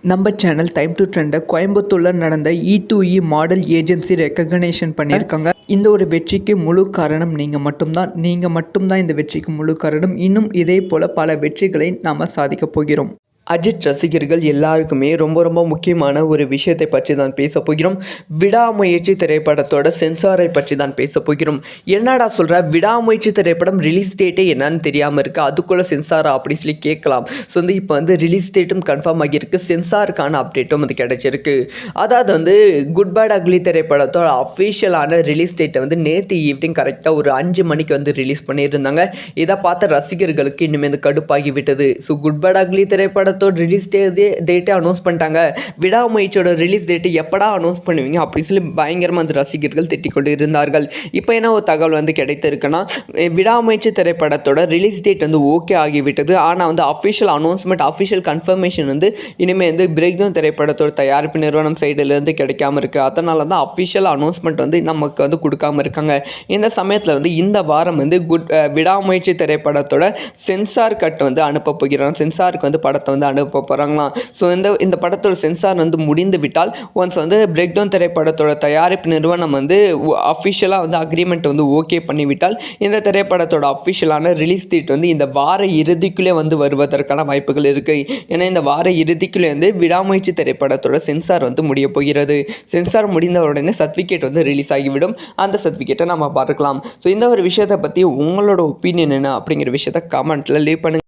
நம்ம channel time to ட்ரெண்டை கோயம்புத்தூரில் நடந்த E2E மாடல் ஏஜென்சி ரெக்கக்னேஷன் பண்ணியிருக்காங்க. இந்த ஒரு வெற்றிக்கு முழு காரணம் நீங்கள் மட்டும்தான் இந்த வெற்றிக்கு முழு காரணம். இன்னும் இதே போல் பல வெற்றிகளை நாம் சாதிக்கப் போகிறோம். அஜித் ரசிகர்கள் எல்லாருக்குமே ரொம்ப முக்கியமான ஒரு விஷயத்தை பற்றி தான் பேச போகிறோம். விடாமுயற்சி திரைப்படத்தோட சென்சாரை பற்றி தான் பேச போகிறோம். என்னடா சொல்கிற, விடாமுயற்சி திரைப்படம் ரிலீஸ் டேட்டே என்னன்னு தெரியாமல் இருக்குது, அதுக்குள்ளே சென்சாரா அப்படின்னு சொல்லி கேட்கலாம். ஸோ இப்போ ரிலீஸ் டேட்டும் கன்ஃபார்ம் ஆகியிருக்கு, சென்சாருக்கான அப்டேட்டும் கிடச்சிருக்கு. அதாவது குட் பேட் அக்லி திரைப்படத்தோட அஃபிஷியலான ரிலீஸ் டேட்டை நேற்று ஈவினிங் கரெக்டாக ஒரு 5 மணிக்கு ரிலீஸ் பண்ணியிருந்தாங்க. இதை பார்த்த ரசிகர்களுக்கு இனிமேல் கடுப்பாகி விட்டது. ஸோ குட் பேட் அக்லி திரைப்படத்தோட ரிலீஸ் டேட்டை அனௌன்ஸ் பண்ணிட்டாங்க, விடாமுயற்சியோட ரிலீஸ் டேட்டை எப்படா அனௌன்ஸ் பண்ணுவீங்க அப்படி சொல்லி பயங்கரமாக ரசிகர்கள் திட்டிக்கொண்டு இருந்தார்கள். இப்போ என்ன ஒரு தகவல் கிடைத்திருக்குன்னா, விடாமுயற்சி திரைப்படத்தோட ரிலீஸ் டேட் ஓகே ஆகிவிட்டது. ஆனால் அஃபிஷியல் அனௌன்ஸ்மெண்ட், அஃபிஷியல் கன்ஃபர்மேஷன் இனிமேல் பிரேக் டவுன் திரைப்படத்தோட தயாரிப்பு நிறுவனம் சைடிலேருந்து கிடைக்காம இருக்குது. அதனால தான் அஃபிஷியல் அனௌன்ஸ்மெண்ட் நமக்கு கொடுக்காம இருக்காங்க. இந்த சமயத்தில் இந்த வாரம் விடாமுயற்சி திரைப்படத்தோட சென்சார் கட் அனுப்ப போகிறாங்க. சென்சாருக்கு படத்தை அனுப்ப போகிறாங்களாம். ஸோ இந்த படத்தோட சென்சார் முடிந்து விட்டால், ஒன்ஸ் பிரேக் டவுன் திரைப்படத்தோட தயாரிப்பு நிறுவனம் அஃபிஷியலாக அக்ரிமெண்ட் ஓகே பண்ணிவிட்டால், இந்த திரைப்படத்தோட அஃபிஷியலான ரிலீஸ் டேட் இந்த வார இறுதிக்குள்ளே வருவதற்கான வாய்ப்புகள் இருக்குது. ஏன்னா இந்த வார இறுதிக்குள்ளே விடாமுயற்சி திரைப்படத்தோட சென்சார் முடிய போகிறது. சென்சார் முடிந்த உடனே சர்டிஃபிகேட் ரிலீஸ் ஆகிவிடும். அந்த சர்டிஃபிகேட்டை நம்ம பார்க்கலாம். ஸோ இந்த ஒரு விஷயத்தை பற்றி உங்களோட ஒப்பீனியன் என்ன அப்படிங்கிற விஷயத்தை கமெண்ட்டில் லீவ் பண்ணுங்கள்.